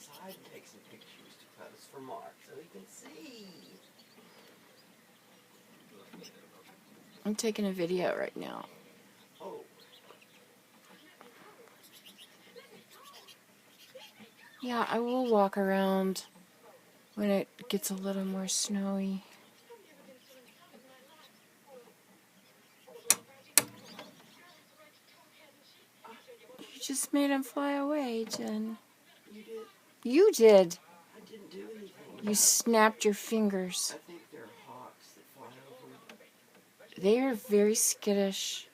outside and take some pictures to post for Mark so he can see. I'm taking a video right now. Oh. Yeah, I will walk around when it gets a little more snowy. You just made him fly away, Jen. You did? You did. I didn't do anything. You snapped your fingers. I think they're hawks that fly over. They are very skittish.